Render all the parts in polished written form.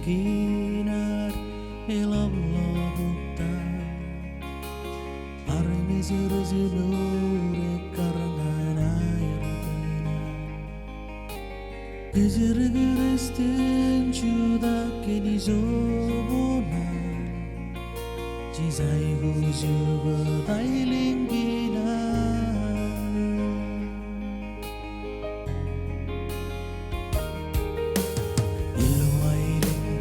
ginar ilallah arni zirzinure karangana yardana gizirgiristin juda kini zobona jizai gujuba dailingina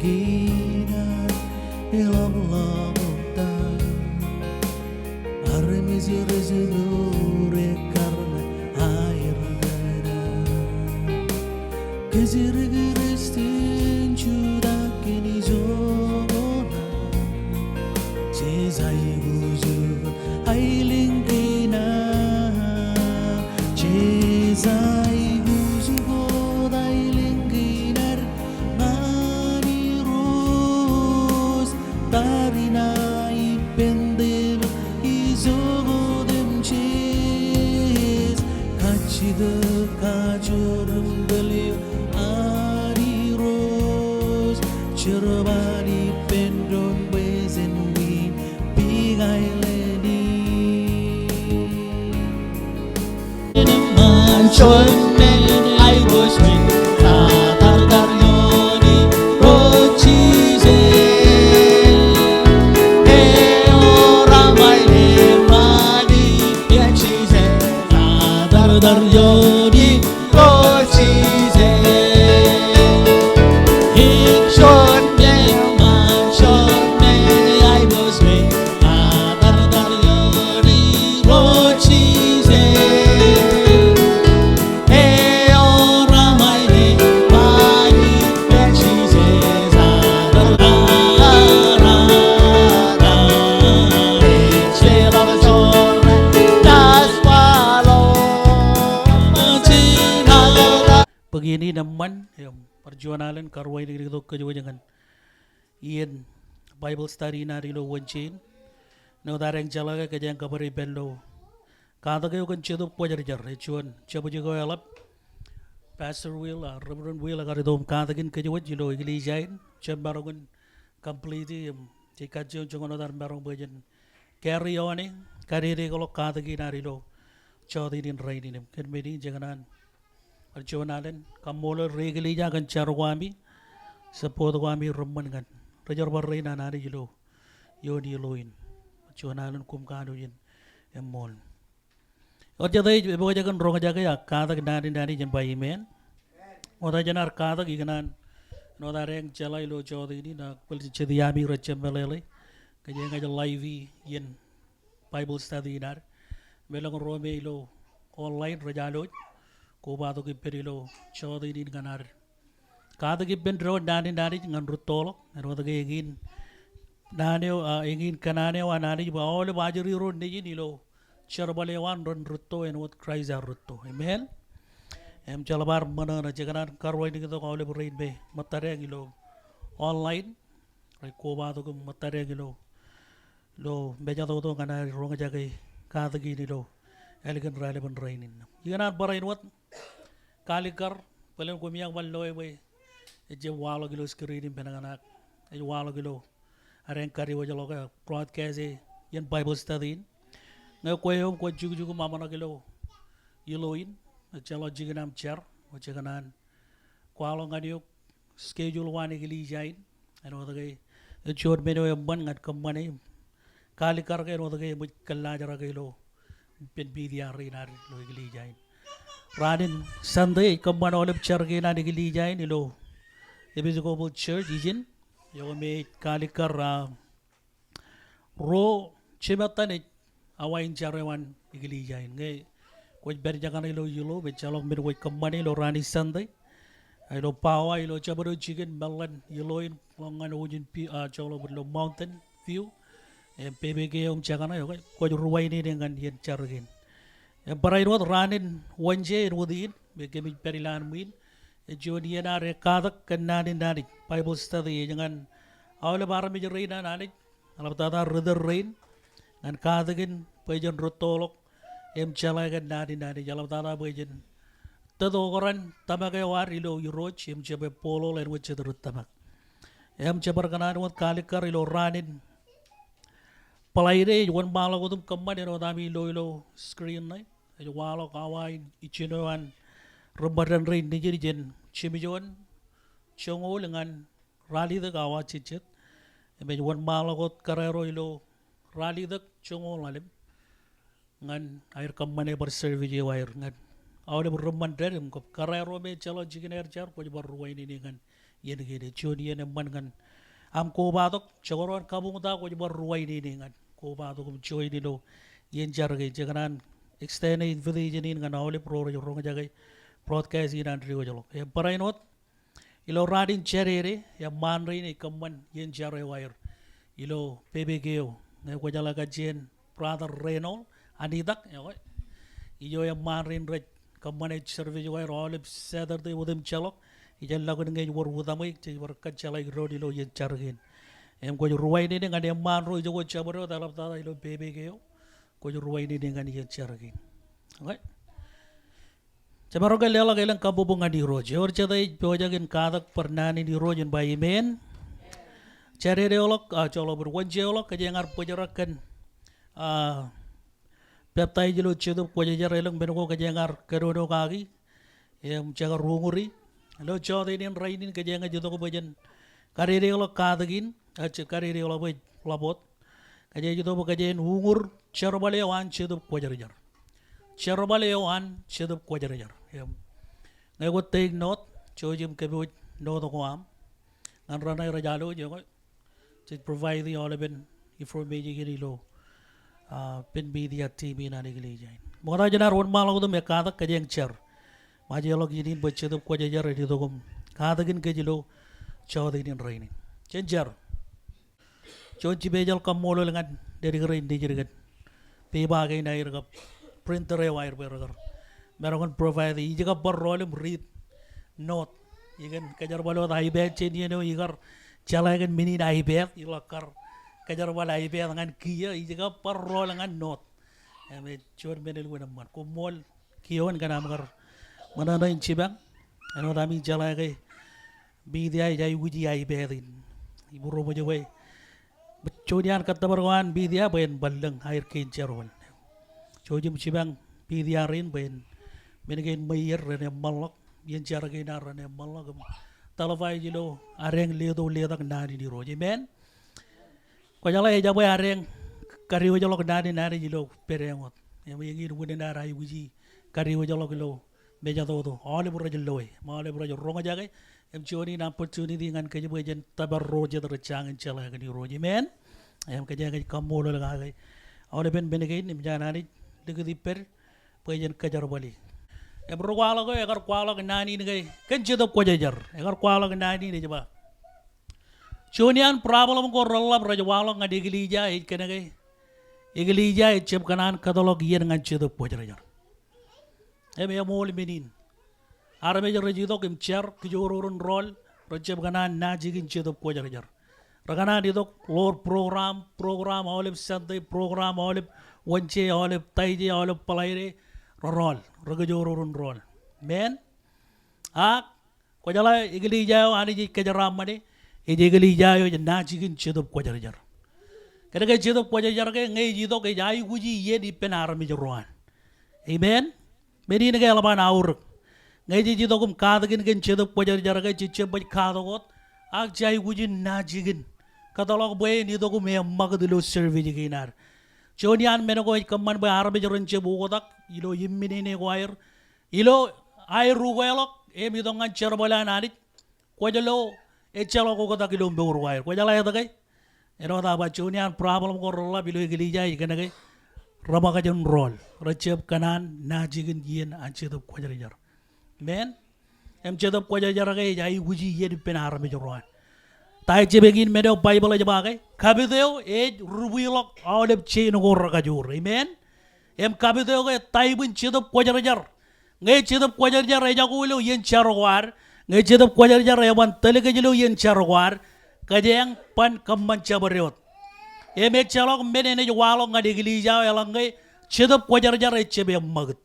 ginar ilallah arni zirzinure karna air dana gizirgiristin juda kini zobona jizai gujuba dailingina jizai gujuba dailinginar Tarina ipendem izogodem chees kachida kajorum galio ari rose chervani pendon bezen win bigaileni in a mansion I was with Tatargarioni Rochise Daryoni Rochise Shon me mansion me I was me Daryoni Rochise ora mai ne mani Rochise Begini naman yung perjuangan karway dito kayo jangan iyan Bible study na rilo wanchin no dareng jalaga kajang kabari bello kata kayo kan cedo pajar jar cuan coba juga alap Pastor Will Reverend Will agar dom kata kin kayo jilo igli jain coba barongan complete yung jika jangan dar barong bajan carry on kariri kalau kata kin na rilo coba din rain ini kan bedi janganan perjuangan kamola regli jangan carwami support wami romman kan rajar barre na nari jilo yodi loin perjuangan kum kanu yin emol और जब ये बहुत जगह रोग जाके आकादा नारी नारी जब बाई में और जनार आकादा की गनान नौदारें चला इलो चौधरी नी ना कुल चिदियामी रच्चम बलेले कजें कजल लाइवी यन बाइबल स्टडी नार बेलों रोमे इलो ऑनलाइन रजालो को बातों की पेरिलो चौधरी नी गनार कादा की बेन रो नारी नारी जंगन रुतोलो रोद के एगिन नाने एगिन कनाने वा नारी बावले बाजरी रो नहीं नीलो Charbalewan run rutto and what cries are rutto. Amen. Chalabar mana na jaganan karway ni kito kaule brain be matarengilo online ay koba to kung matarengilo lo beja to kana ronga jagay katagi nilo elegant relevant rainin. Iganan barain what kalikar paling kumiyang walloy be je walo gilo screen penanganak ay walo gilo areng kari wajalo ka broadcast yan Bible study ngayon ko yung ko jugu mama na kilo iloin chalo jiganam char o jaganan kwalo nga niyo schedule wani kili jain ano tagay chod meno yung ban ngat kamane kalikar kayo ano tagay mud kalajara kilo penbidia rin narin lo kili jain ranin Sunday kamane olip char kayo na kili jain ilo Episcopal Church ijin yung may kalikar ro chimatan awain charawan igili jain nge kuj berjakan ilo yulo becalok mir kuj kamane lo rani Sunday ilo pawa ilo chabaro chicken balan yulo in longan ujin pi cholo berlo mountain view PBG chakana yo kuj ruway ni dengan yen chargin para iro ranin wanje irudin begemi perilan min jodi na rekadak kanani nani Bible study jangan awle bara mi rein nani alabtada rudder rain dan kadagin pajan rotolok calagan nadi jalan tanah pajan todo orang tamak war ilo yuroch jabe polo lain wajah terut tamak Em cebar kanan wat kalikar ilo ranin. Palaire yuan bala ko tum kamman ero dami ilo screen nai. Ayo walo kawai ichinoan rumbaran rain ni jadi jen chimijon chongo lengan rally the kawa chichet. Em yuan bala ko karero ilo rally the chongo lalim. Ngan air kamman e berservi je wair ngan. Awalnya berumman derim kop karero me calo jikin air jar ko jabar ruwai ni ngan. Yen gede choni yen emman ngan. Am ko batok chogoron kabung ta ko jabar ruwai ni ngan. Ko batok kum choi ni lo yen jar ge jaganan extend in village ni ngan awalnya pro jo rong jagai broadcast in andri ko jalo. Em parainot ilo radin cherere ya manri ni kamman yen jar e wair. Ilo PBGO ne ko jala ka jen brother Renol anidak ya ko. Iyo ya manrin red kamman e serve jo wair awalnya sadar de udem chalok. Ijan lagu dengan war utama ik jadi berkacau lagi road ilo yen cargin. Em ko ruwai ni dengan em man ro jo chabaro dalam tada ilo bebe keo. Ko ruwai ni dengan yen cargin. Okay. Chabaro ke lela kelang kabubungan di road. Jor chadai pojagin kadak pernani di road yen bayi men. Cari reolok colo berwajah olok kejangar pojarakan. Peptai jelo cedup pojajar elang benoko kejangar kerono kaki. Em jaga runguri. Lo cho ini rainin ke jangan jatuh ke bajan kariri kalau kadagin aja kariri kalau baj labot kaje jatuh ke kajian ungur cerbale wan cedup kuajar cerbale wan cedup kuajar ya ngai ko take note chojim ke boj note ko am ngan ranai rajalo je ko to provide the all ben information gini lo pen media TV na nigli jain mora janar won malang to me kadak kajeng cer Maji alok ini baca tu kuaja jar itu kom kadagin ke jilo cawat ini raini cenjar coci bejal kamolo lengan dari rain di jerigat peba ke nair kap printer e wire berger merongan provide ijika bar rolim read note ikan kejar balot iPad ceni no igar calagan mini iPad ilakar kejar bal iPad dengan kia ijika bar rol dengan note ame cor menel guna man kumol kion kana magar mana na incibang ano dami jala kay bidia jay uji ay berin ibu romo jawai baconian kata berwan bidia bayan balang air kain cerwan cojim cibang bidia rin bayan menagain mayer rene malak yan cara kain rene malak talafay jilo areng ledo ledak nani di roje men ko jala e jabay areng kariwo jalo nani jilo perengot yang ingin guna narai uji kariwo jalo kilo meja tu, awalnya pura jeloi, awalnya pura jero ronga jagai, em cioni na opportunity dengan kerja bagian tabar roja tercang encala kan di roja men, em kerja kerja kamu lo lagi, awalnya ben benegain em jangan ani dekat diper, bagian kerja balik, em berkuala kau, agar kuala nani ni kau, kerja tu kau jajar, agar kuala nani ni coba, cionian problem kau rolla raja wala ngadi gelija, kena kau, gelija cep kanan katalog ian dengan kerja tu kau jajar. Em ya mol menin arame jar rejido kim cer kijororun rol rejeb kana najigin cedop ko jar ragana di dok lor program olip sadde program olip wonche olip taije olip palaire rol regejororun rol men a ko jala igli jayo ani ji kejaram mane e igli jayo najigin cedop ko jar kada ke cedop ko jar ke ngai ji dok e jai guji ye di penar mi jorwan amen Meni ni kaya laban aur, ngaji jito kum kadagin kan cedo pojar jaraga cice baj kadagot, ag jai gujin najigin, katalog boy ni to kum emma kadilo serve jiginar. Cionian meno ko kamman boy arabe jaron cebu kotak, ilo yimmini ne ko ilo air ruwelok, mi to ngan cerbala nanit, ko jalo echalo ko kotak ilo mbe urwair, ko jala yata kay, eno ta ba cionian problem ko rolla bilo igilija ikana kay. Rama kajan roll, recep kanan najigin yen ancedop kuajar men, em cedop kuajar kay jai uji yen penar me jorwan. Tai cebegin medo Bible aja bagai, kabiteo rubilok awalep chain gor kajur, amen. Em kabiteo kay tai bun cedop kuajar ngay cedop kuajar aja kuilo yen charwar, ngay cedop kuajar ewan tele kajilo yen charwar, kajang pan kamman cabareot. Eme chalok mene ne walong ngadi gilija elangai cedop kuajar cebe magut.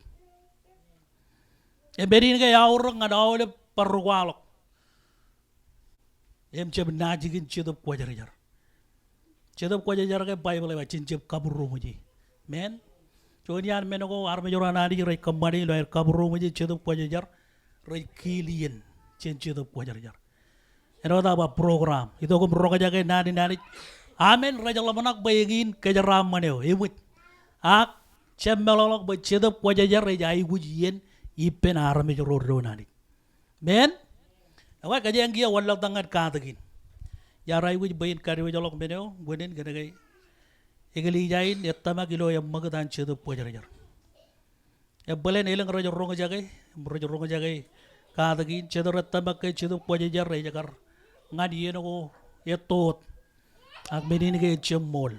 Emberin ke yaur ngada awle perwalok. em chep na jigin chedop kwa jar chedop kwa jar ke Bible ba chin chep kaburu muji men chonian menogo arme jorana di rai kamari lo kaburu muji chedop kwa jar rai kilien chen chedop kwa jar eno da ba program itu ko roga jaga nani amen rajal manak bayegin ke jaram maneo imut ak chemmelolok ba chedop kwa jar rai jai gujien ipen arme jororo nani men awak kaje yang dia walak tangan katagin ya rai wuj bayin kari wajolok meneo gunin gana gay igali jain yattama kilo yang magadan chedop kwa jar ya balen elang rajo ronga jagai katagin chedor yattama ke chedop kwa jar rai jagar ngadi yeno ko yetot ak menin ke chemmol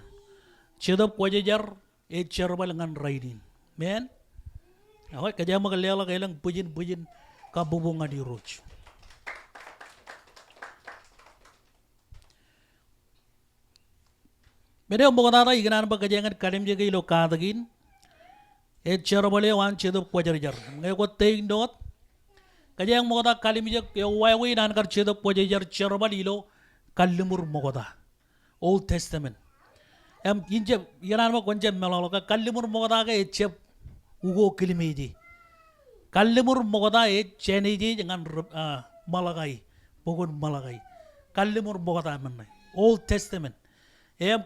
chedop kwa jar cherbal ngan raidin men awak kaje magalela kailang bujin kabubungan di roch. Mereka mengenai ikan apa kajangan kalim jaga ilo kadagin, cara boleh wan cedok wajar jar. Mereka ting dot, kajang mengenai kalim jaga wai nan kar cedok wajar cara boleh ilo kalimur mengenai Old Testament. Injep ikan apa konjen melaloka kalimur mengenai ke ugo kilimiji. Kalimur mengenai ceniji dengan malagai, bukan malagai. Kalimur mengenai mana? Old Testament.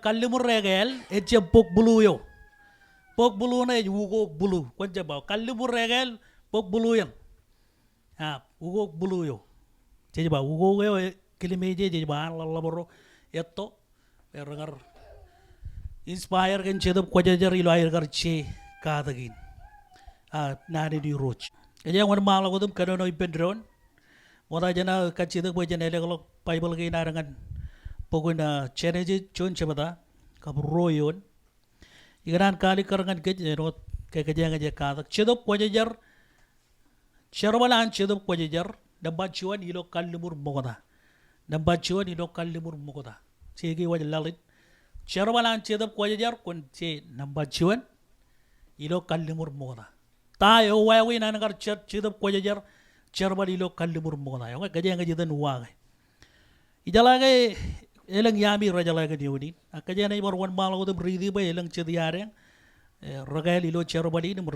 Kalimur regel pok bulu na ugo bulu konja ba kalimur regel pok bulu yang ugo bulu yo jadi ba ugo yo kilimeje jadi ba laboro etto ergar inspire kan cedop kwajajar ilo air gar che kadagin nari di roch kaya wan mala kodum kanono ipendron wala jana kacedok bojana legalo bible kay narangan pokoknya challenge chon cebada kabroyon ikan kali karangan ke jenot ke kejang aja katak cedop wajar cerbalan cedop wajar dapat cuan ilo kalimur mokoda dapat cuan ilo kalimur mokoda segi wajah lalit cerbalan cedop wajar kon ce dapat cuan ilo kalimur mokoda tayo wawi nanagar cedop wajar cerbal ilo kalimur mokoda yang kejang aja dan uang ijalaga elang yami rajalaga diuni akajana ibar wan malo dem ridi ba elang chediare ragal ilo cherbali nem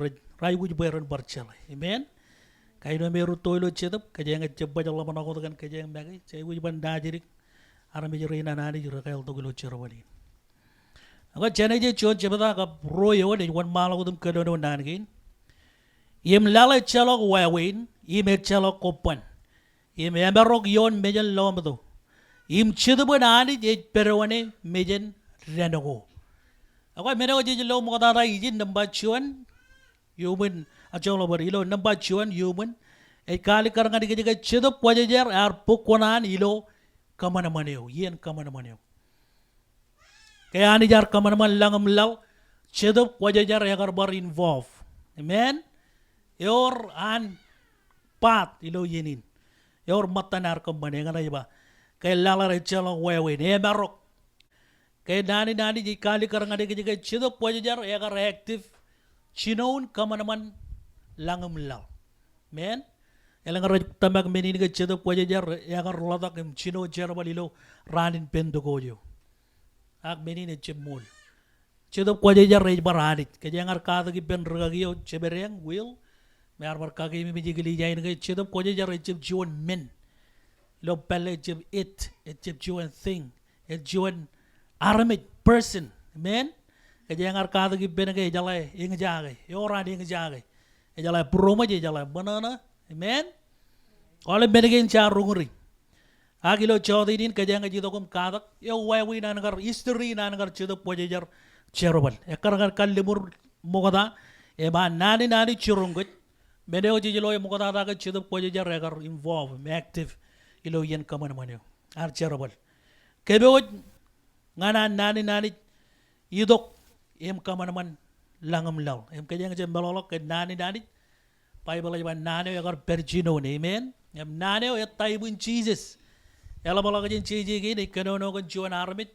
rai wuj bayran barchala amen kaino meru toilo chedap kajanga jebba jalla manako kan kajang magi chay wuj ban dajiri arame jirina nani ragal to ilo cherbali aga chane je chon chebada ka royo de wan malo dem kedono nanagin yem lala chalo wawin yem chalo kopan yem emberok yon mejal lomdo im chedubun ani je perwane mejen renogo ako menego je lo mo dara ijin number chuan human acholo bar ilo number chuan human e kali karanga dige dige chedup wajejer ar pukonan ilo kamana maneo yen kamana maneo kaya ani jar kamana man langam law chedup wajejer yagar bar involve amen your an pat ilo yenin your matanar kamane ngana iba kay lala rechalo wewe ne barok kay nani ji kali karanga de ke chido pojajar ya reactive chinon kamanaman langam law men elang raj tambak menin ke chido pojajar ya ladak em chino jerbalilo ranin pendogojo ak menin chemul chido pojajar rej baranit ke jangar ka gi ben ragio chebereng will mer bar ka gi mi jigili jain ke chido pojajar rej jiwon men lo pele jib it juan thing juan aramid person amen kaya yang arkada gi benage jalai ing jage yoran ing jage jalai promo je jalai banana amen ole benage in charungri agilo chodi din kaya yang jido kum kadak yo wawi nanagar history nanagar chido pojejar cherobal ekar kalimur mogada eba nani chirungut beneo jilo mogada daga chido pojejar ekar involve active ilo yen kamana manyo ar cherobal kebewoj ngana nani idok em kamana man langam law em kajang je melolok ke nani bible ay nani agar pergino amen em nani ya taibun jesus ela balak jen chiji gi ni kanono kon chuan armit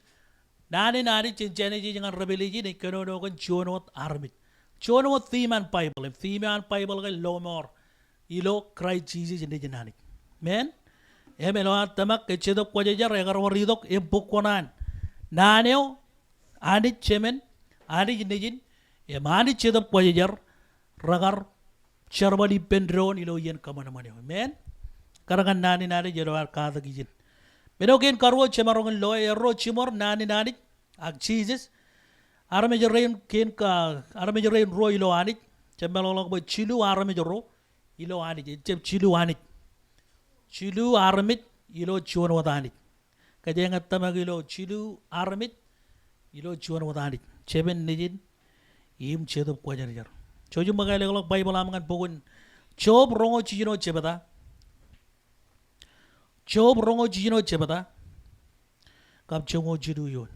nani chenchene ji jangan rebeli ji ni kanono kon chuanot armit chuanot theme an bible ke lomor ilo christ jesus ni jenani amen Emelo tamak ke chedop kwa jajar egar waridok empukwanan. Naneo anit chemen anit nijin emani chedop kwa jajar ragar charbali pendron ilo yen kamana mane. Amen. Karangan nani jelawar kada gijin. Menokin karwo chemarongan lo erro chimor nani ag Jesus. Arame jarain ken ka arame jarain ro ilo anit chemelolog ba chilu arame jaro ilo anit chem chilu anit. Chilu armit ilo chuan wadanit. Kajengat tamag ilo chilu armit ilo chuan wadanit. Chemen nijin im chedop kwa jar. Choju magay legalok Bible amangan pokun. Job rongo chijino chebata. Job rongo chijino chebata. Kap chongo chidu yun.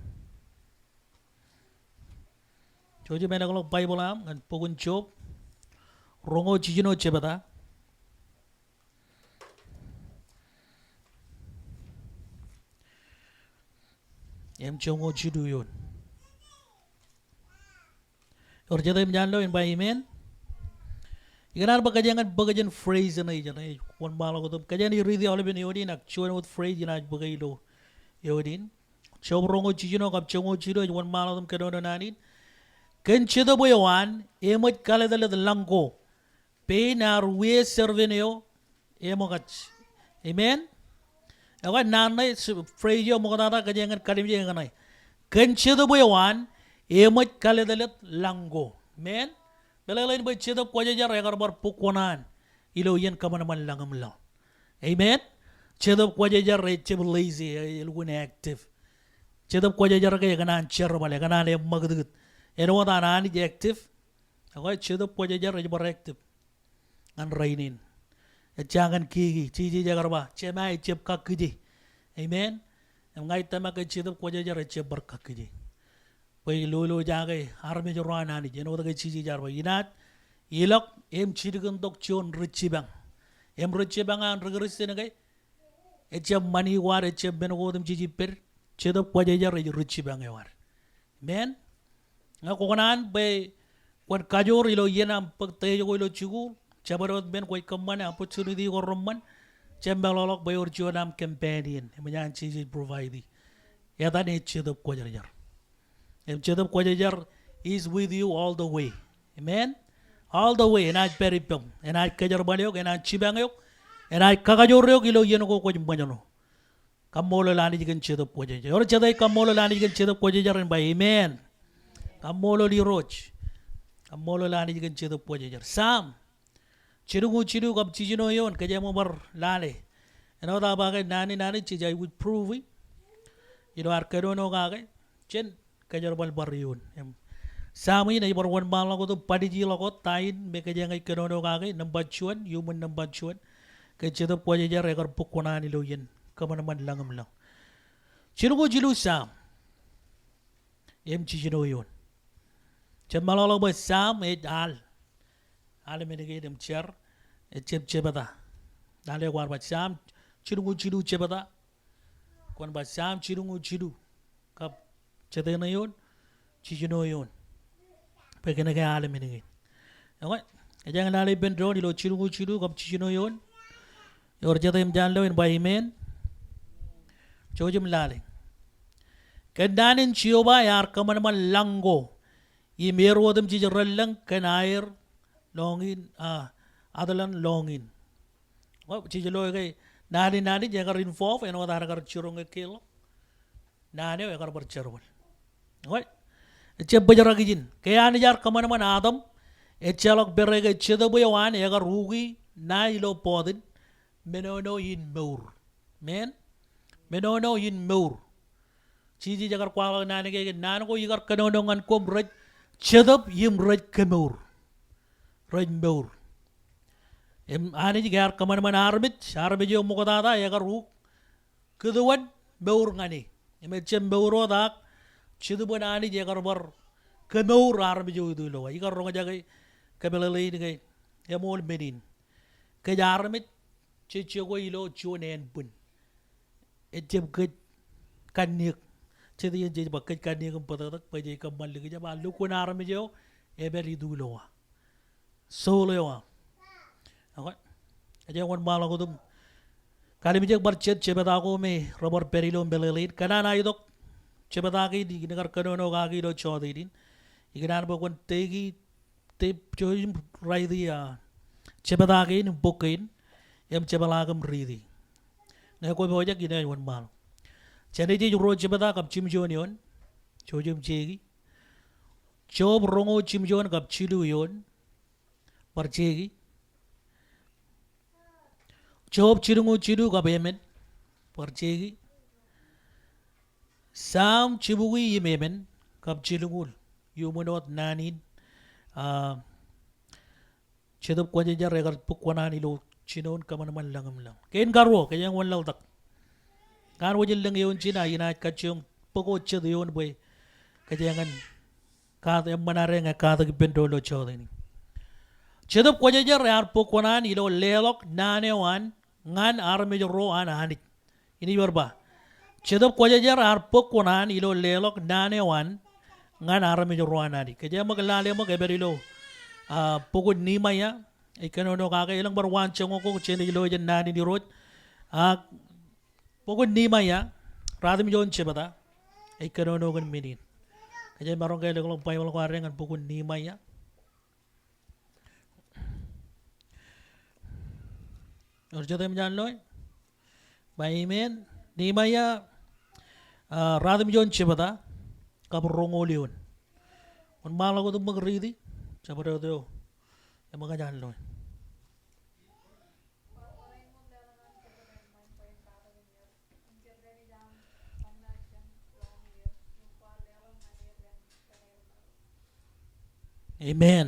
Choju megalok Bible amangan pokun Job rongo chijino chebata. Em chongo chidu yun. Or jada em janlo in by amen. Iganar ba kajangan phrase na ijan one malo ko tum kajan i ridi olibin yodin ak chuan with phrase ina bagay lo yodin. Chobrongo chijino kap chongo chidu one malo tum kadono nanin. Ken chido boyawan emot kaladala the langko. Pay na ruwe serveneo emokach. Amen. Awan nanay phrase yo mukadata kajangan kalimje nganay. Ken chido boyawan emot kaladalat langgo. Amen. Belalain ba chedop kwa jajar egar bar pukwanan ilo yen kamanaman langam lang. Amen. Chedop kwa jajar cheb lazy ilgun active. Chedop kwa jajar kay kanan cherbal kanan e magdut. Eno wata nani active. Ako chedop kwa jajar bar active. An rainin. Et jangan kigi chiji jagar ba chemai cheb kakiji. Amen. Ngai tamak chedop kwa jajar cheb bar kakiji. Pay lolo jagay arme jorwan ani jeno da chiji jarwa inat ilok em chirgan dok chon richibang em richibang an regresse nagay echem mani war echem benogodum chiji per chedop kwa jajar richibang war men nga konan be kwan kajor ilo yenam pagtayo ko ilo chigu chabarot ben koy kamman opportunity ko romman chembelolok bayor chonam companion emanyan chiji provide yata ne chedop kwa jajar. Chedop kwa jajar is with you all the way. Amen. All the way. Enaj peripom. Enaj kajar banyok. Enaj chibangayok. Enaj kakajorayok ilo yeno ko kwa jumbanyono. Kamolo lani jigan chedop kwa jajar. Or chaday kamolo lani jigan chedop kwa jajar ba. Amen. Kamolo li roch. Kamolo lani jigan chedop kwa jajar. Sam. Chidu kab chijino yon. Kajay mo bar lale. Eno da bagay nani chijay would prove it. You know arkadono kagay. Chen. Kajar bal bariyun. Sami na ibar one bal ako to padiji lako tain me kajang ay kanono kagay nambachuan human nambachuan kay chedop kwa jajar regar pukwana nilo yen kamanaman langam lang. Chino ko jilu sam em chijino yun. Chem malolo ba sam et al menigay dem cher et chebata. Dale war ba sam chino ko jilu chebata. Kwan ba sam chino ko jilu kap chete na yun, chijino yun. Pwede na kaya alam minigin. Okay? Kaya nga nalay bendron, ilo chiru, kap chijino yun. Yor chete yung janlo yun, ba amen? Chojum laling. Kandanin chiyoba, yar kama naman langgo. Imero wadam chijaral lang, kanair, longin, adalan longin. Okay? Chijalo kay, nani, jangar involve, ano wadaragar chirong kilo. Nani, yagar bar chirwal. Right? Echep bajaragijin. Kaya nijar kamanaman Adam. Echalok berega chedabuyawan ega rugi na ilo podin. Menono yin meur. Men? Menono yin meur. Chiji jagar kwala nani kaya nani ko yigar kanonongan ko raj chedab yim raj kemeur. Raj meur. Ani jigar kamanaman arbit. Arbit yung mukadada ega rug. Keduan meur ngani. Emechem meuro dak. Chidu buan ani jagar bar kemeur arme jo itu lo. Igar ronga jagai kebelelai ni kai emol medin. Kejar mit chichu ko ilo chunen pun. Ejem ke kanik. Chidu yen jej bakai kanik kempatak pajai kemal lagi jaba lukun arme jo ebel itu lo. Solo yo. Okay. Aja wan malang ko tum Kali bijak barcet cebeta ko me robor perilo belelin kanana idok cebeta ki di negar kanono kagi do chodidin iganan bo kon tegi te chojim raidi ya cebeta ki nim bokin em cebalagam ridi ne ko bojak ina won mal chane ji ro cebeta kap chim jonion chojim chegi chob rongo chim jon kap chilu yon barchegi chob chirungu chilu kap yemen barchegi sam chibugi yemen kap chilungul yumunot nanin chedop kwaje jar regar pukwanani lo chinon kaman man langam lang ken garwo kayang wan law tak garwo jil lang yon china ina kachung poko ched yon boy kayangan ka manare nga ka tak bendolo chodini chedop kwaje jar yar pukwanani lo lelok nane wan ngan arme ro an hanit ini yorba chedop kwaje jar ar pukwanani lo lelok nane wan ngan arme ro an hanit kaya maglale mo keberilo pukod ni maya ikanono kaka ilang barwan chango ko chene ilo jan nani ni rot pukod ni maya radim jon chebata ikanono gan minin kaya marong kaya lang pay wala kware ngan pukod ni maya orjo tem jan loy baymen ni maya radim jon chebata kabrongolion on malago dum magridi sabado do mga jan loy amen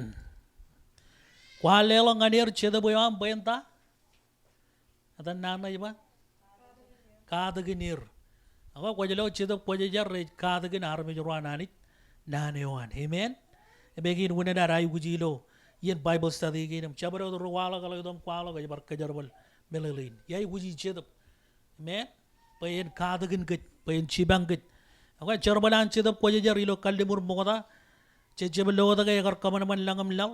kwalelo nganir cheda boyam benta atan nana iba kadaginir ako kwajelo cheda kwajajar kadagin arme jorwananit nanewan amen begin wuna da rayu gujilo yen bible study ginam chabaro do wala kala dom kwala ga bar kajarbal melelin yai guji chedap amen payen kadagin git payen chibang git ako charbalan chedap kwajajar ilo kaldimur moda chejebal lo da gar kaman man langam law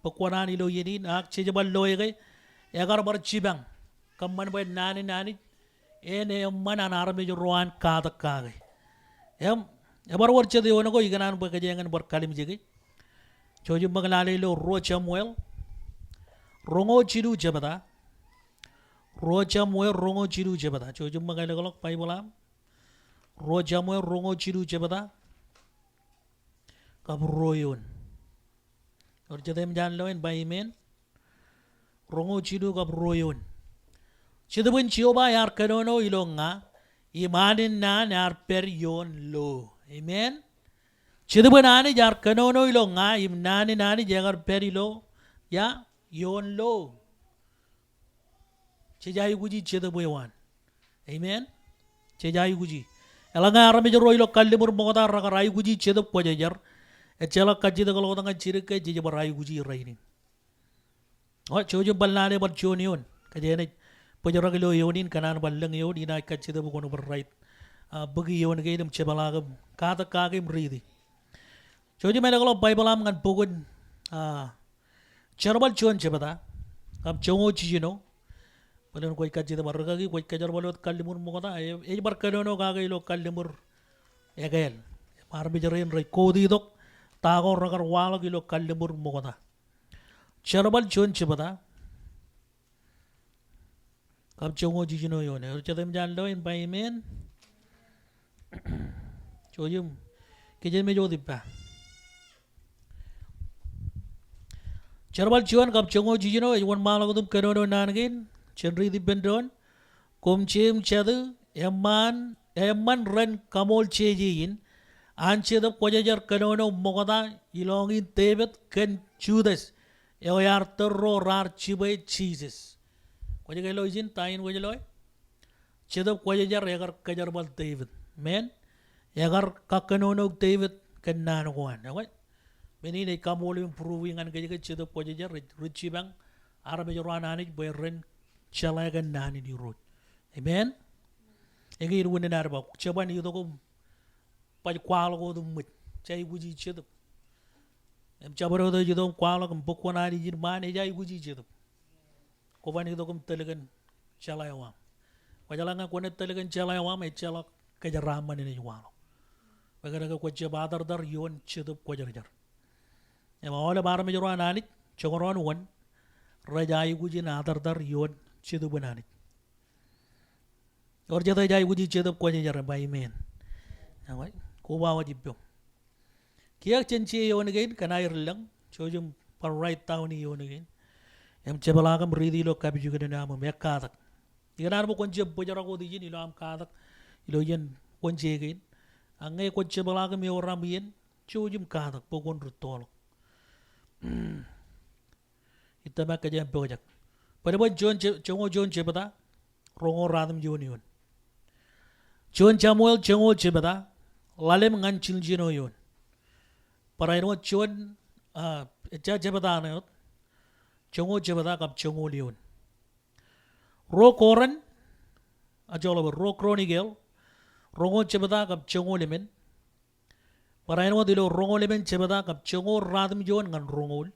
pakwanan ilo yenin ak chejebal lo ye agar bar chibang kamman bay nani nani ene man an arme jorwan kadak kage em ebar war chede wono ko iganan ba kajengan bar kalim jegi chojum maglale lo ro chamuel rongo chidu jabada ro chamuel rongo chidu jabada chojum maglale ko pai bolam ro chamuel rongo chidu jabada kabroyon or jadem jan loen baymen rongo chidu kabroyon chidubun chioba yar kanono ilonga imanin na yar per yon lo amen chidubunani jar kanono ilonga imnani nani jagar perilo ya yon lo chejai guji chidubuwan amen chejai guji elanga arame joro ilo kallimur moda ragai guji chedub pojajar echela kajida kalau tanga chirike jije barai guji raini o chojo balnane bar chonion kajene pojara lo yonin kanan ballang yon ina kajida bukono barait bagi yon gaidam chebalagam kata kagim ridi choji mele kalau bible am ngan pokon charbal chon chebata kam chongo chijino palen koy kajida bargagi koy kajar balot kallimur moda e bar kanono kagay lo kallimur egel marbi jarin ray kodi dok tago ragar walo gilo kallimur moda charbal chon chebata kam chongo chijino yone chadem jan lo in baymen chojum kijen me jodi pa charbal chuan kap chongo jijino one malagodum kanono nangin chenri di bendron komchem chadu emman ren kamol chejin ancheda pojajar kanono mogoda ilongin tebet ken judas eoyar terro rar chibe jesus kojage loijin tain kojaloy cheda pojajar egar kajarbal tebet men egar kakanono tebet ken nanogwan okay meni ne kamol improving an kajage cheda pojajar richibang arabe jorwanani boyren chalagan nani di road amen egi irwune narba chaban yudo ko paj kwalo ko dum mit chay guji chedo em chabaro do yudo kwalo ko bokwana di jir mane jay guji chedo ko bani yudo ko telegan chalayawa Wajalanga kone telegan chala wa me chala kajarama ni walo. Bagara ko jaba dar yon chidup ko jar. Ema ole bar me jaro anani chogoron won rajai guji na dar yon chidup banani. Or jada jai guji chidup ko jar by men. Awai ko wa wajibyo. Kiyak chenchi yon again kanai rilang chojum par right town yon again. Em cebalagam ridi lo kabi juga dena mo mekadak. Iganar mo konje bojara ko dijin ilo am kadak ilo yen konje again. Angay konje balagam yo ramien chojum kadak pogon rutolo. Itama kajem bojak. Pada bo chongo John cebada rongo radam yon. John Samuel chongo cebada lalem ngan chiljino yon. Para ino John cebada na yon. Chongo cebada kap chongo lion. Ro koran ajolo ro chronicle rongo cebada kap chongo lemen. Para ino dilo rongo lemen cebada kap chongo radam yon ngan rongol.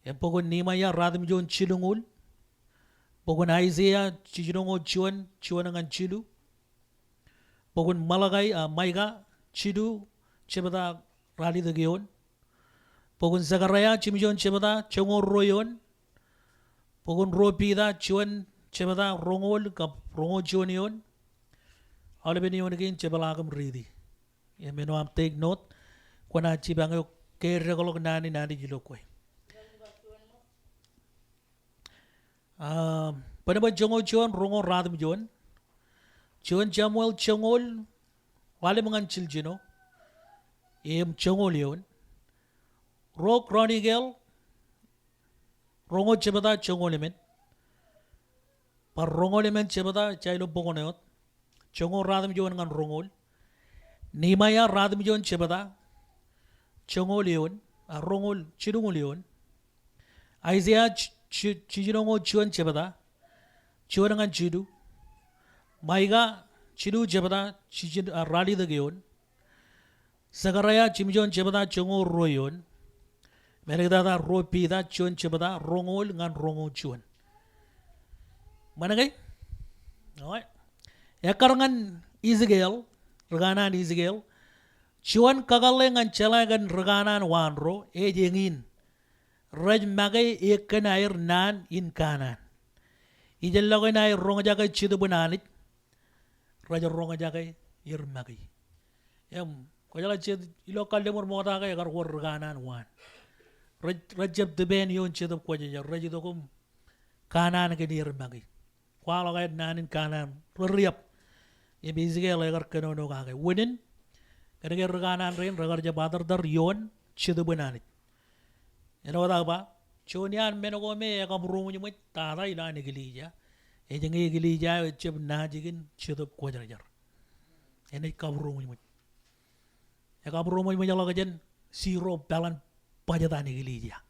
Yang pogon Nehemiah radam yon chilungol. Pogon Isaiah chijinongo chuan ngan chilu. Pogon Malagai Maiga chidu cebada rali de yon. Pogon Zachariah chimijon cebada chongo royon. Pogon Ropida chuan cebada rongol kap rongo chuan yon. All ben yon again cebalagam ridi. Ye meno am take note. Kwana chibango ke regolog nani jilokoi. Pada ba chongo chuan rongo radam yon. Chuan Samuel chongol wale mangan chiljino. Em chongol yon. Ro chronicle rongo cebada chongo lemen. Par rongo lemen cebada chailo pogonayot. Chongo radam yon ngan rongol. Nehemiah radam yon cebada chongo leon. Rongol chidungo leon. Isaiah chijinongo chuan cebada chuan ngan chidu. Maiga chidu cebada chijin rali de yon. Zachariah chimijon cebada chongo royon. Mereka ropi da chuan cebada rongol ngan rongo chuan. Mana kay? Okay. Ekarangan Ezekiel, reganan Ezekiel, chuan kagale ngan celagan reganan wanro jengin. Raj magay ekanair nan in kanan. Ijalagay na rongo jagay chidu bananit. Raja rongo jagay magay. Yam kajala chid ilokal demor mota kay agar war reganan wan. Rajab deben yon chedap ko jaja rajid ko kanan ke dir magi kwala ga nanin kanan riap e bizige la gar kano no ga winin kare kanan ren ragar ja badar dar yon chedu bananit eno da ba chonian menogo me ga rumu ni ta da ila ni gilija e jangi gilija cheb na jigin chedap ko jajar ene ka rumu ni e ka rumu ni jala ga jen siro balan pajatan igilija.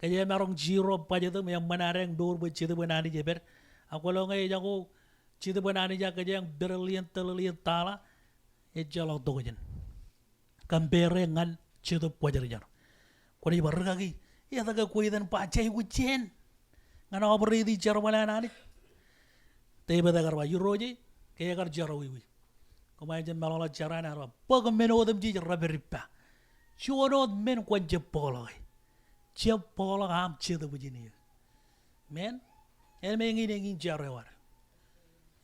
Kaya merong zero pajatan yang menareng dor bercita benani jeber. Aku lo ngai jago cita benani jaga yang berlian tala. Ejalo dojen. Compare ngan cita pajar jar. Kau ni baru kaki. Ya tak kau idan pacai ujian. Ngan apa beri di jar malah nani. Tapi pada kerja yuroji. Kaya kerja rawi. Kau main jem malah jaran arah. Pagam meno dem ji jar beripa. Chuanot men kwan jepola am chida bujini men en me ngi jarewar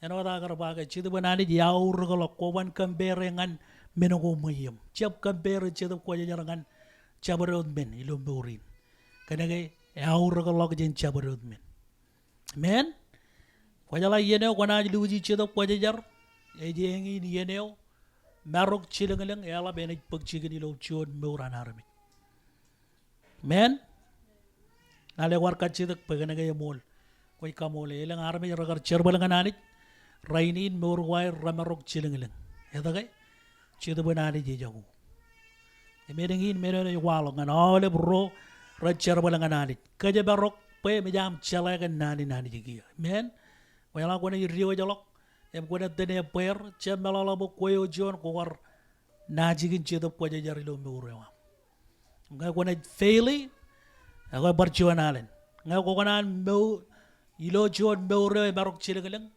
en oda gar baga chida banani yaur galo koban kambere ngan menogo mayem chap kambere chida ko jarangan chabarod men ilo burin kanage yaur galo jen chabarod men ko jala yeneo kona luji chida ko jar e jengi yeneo marok chilengeleng ela benek pagchigin ilo chon meuran arami men nale war kachidak paganaga yamol koy kamole elang arami ragar cherbalangan anit rainin meurwai ramarok chilengeleng edagay chida banani jejagu emerengin merene walo ngan ole bro ra cherbalangan anit kaje barok pe mejam chalagan nani jigia men wala ko ni riyo jalok em ko na tene per chem malala bo koyo jon ko war najigin chedop ko jari lo meurwa ngai ko na faili ko barchuanalen ngai ko nan meu ilo John beure barok chilegalang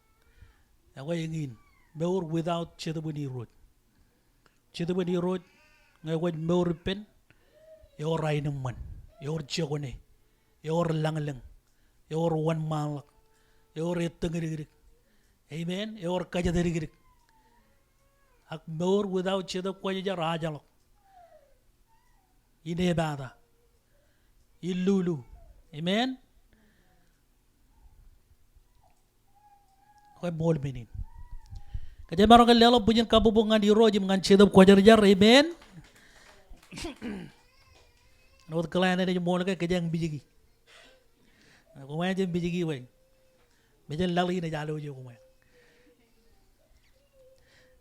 away ngin beur without chedabuni road ngay wad beur pen yor ray naman yor chegone yor langlang yor wan malak yor etengiri amen yor kajadiri ak beur without chedab kwaja rajalok inebada ilulu amen koy bol menin kaya marong kalelo punyin kabubungan di rojim ngan chedab kwajar amen no kalayan na yung mona kaya ang bijigi kumain dyan bijigi way medyo lali na jalo yung kumain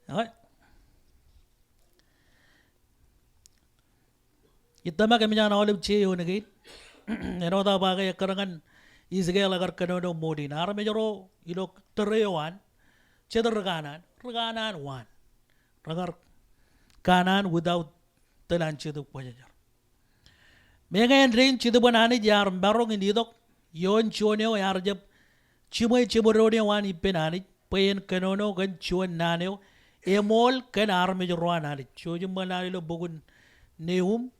okay itama kami niya na olive cheyo na gate eno ta bagay karangan Israel agar kanono modi na medyo ro ilo terewan chedar raganan wan ragar kanan without telan cheduk pajajar mengayan rain chedu banani jar barong ini dok yon choneo yar jab chimoy chimorone wan ipenani pen kanono kan chon naneo emol kan arme jorwan ali chojum banani lo bugun neum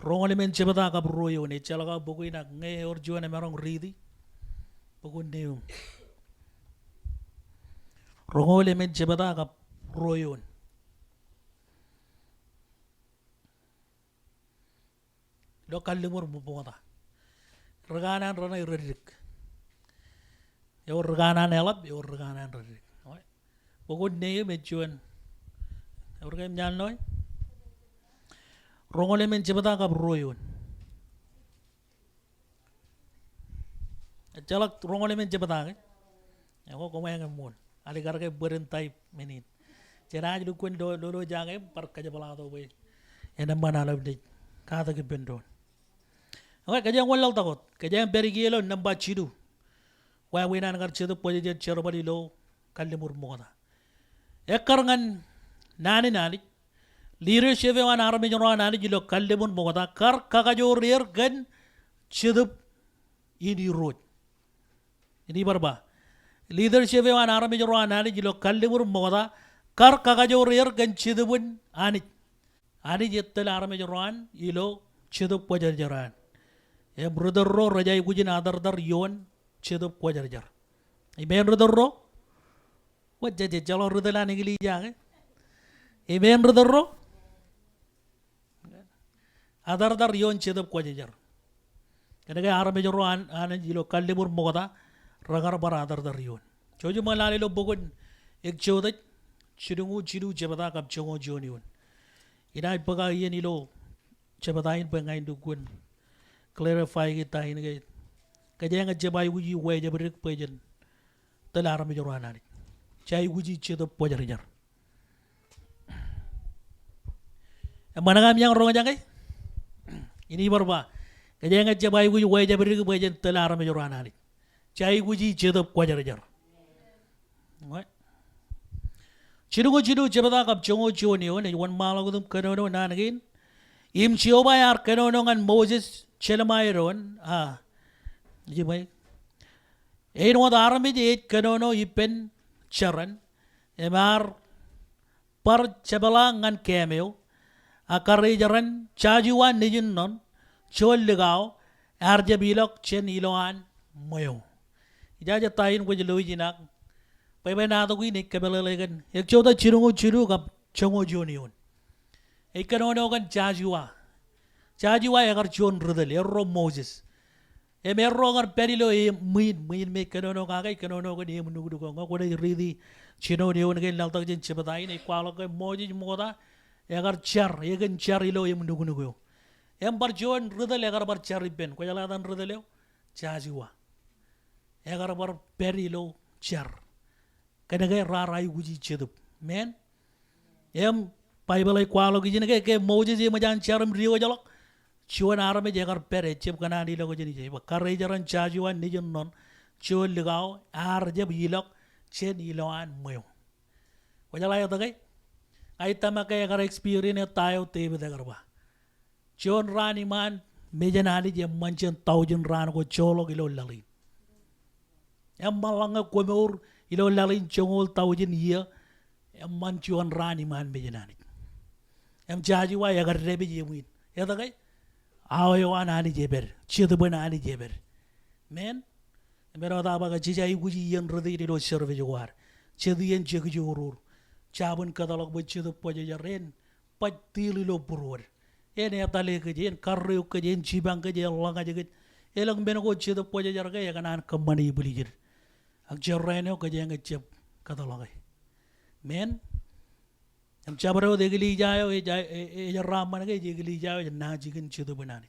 rongole men chebata ka broyo ne chalaga bugun nak nge or juane marong ridi bugun neum rongole men chebata ka broyo lo kallimur bubota raganan rana irrik yor raganan elap yor raganan irrik bugun neum mechuan yor game nyan noy rongole men chebata ka broyon chalak rongole men chebata ke ako kumain mon ali gar ke berentai menit cenaj lu kun do jange par kajabala to be ena manala de kata ke bendon okay kajang walal takot kajang berigelo namba chidu wa winan gar chedu poje cherbali lo kallimur moda ekarangan nani leadership wan arme jora nani jilo kallimur moda kar kagajo reer gan chedu ini road ini barba leadership wan arme jora nani jilo kallimur moda kar kagajo reer gan chedu bun ani jettel arme joran ilo chedu poje jaran brother ro rajai gujin adar yon chedup ko jar iben brother ro wajja je jalo rudala ni gili jange iben brother ro adar yon chedup ko jar kada ga arabe joro an jilo kallibur mogoda ragar bar adar yon joju malale lo bogon ek choda chidu jebada kap chongo joni won ina ipaga yeni lo jebada in pengain dukun clarify kita ini ke kaya nga jabay uji way jabrik pajan talara mi jorana ni chay uji chedo pojar jar mana ngam yang ronga jangay ini barba kaya nga jabay uji way jabrik pajan talara mi jorana ni chay uji chedo pojar jar chidu jabada kap chongo choni one one malagudum kanono nanagin im chioba yar kanono ngan Moses Chelmairon jimai eno da arami je kanono ipen charan emar par chabala ngan kemeo akari jaran chajuan nijin non chol ligao arja bilok chen iloan moyo ijaja tain ko jelo jinak pai na to gi nik kabela legan ek choda chiru kap chongo jonion e kanono kan Chajiwa agar John Rudel erro Moses merro agar perilo min me kanono kagai kanono ko ni munugu ko ko de ridi chino ni on gen laltak jin chibatai ni kwalo ko Moses moda agar char egen char ilo munugu ko bar John Rudel agar bar char ben ko yala dan Rudel Chajiwa agar bar perilo char kanaga rarai guji chedup men Bible kwalo gijin ke Moses majan charam riyo jalok chuan arame jagar pere chep kana ni logo jeni jeba karre jaran chajuan ni jon non chol ligao ar jeb yilok chen iloan moyo wajala yo tagay ay tama kay agar experience tayo tebe dagarba chon rani man meja na ni je manchen taujin ran ko cholo ilo lalin em malanga ko meur ilo lalin chongol taujin ye em manchuan rani man meja na ni em jaji wa ya garre be je muin ya da kai ayo anani je ber chido bana ani je ber men mero da ba ga jijai guji yen rodi ilo serve jwar chido yen je guji urur chabun kadalok bo chido poje jaren patili lo burur ene atale ke jen karre ke jen chibang ke jen langa je elang beno ko chido poje jar ga ya kanan kamani bulijir ak jarreno ke jen ngechep kadalok men am chabaro de gili jayo e jarraman ke je gili jayo na jigin chido banani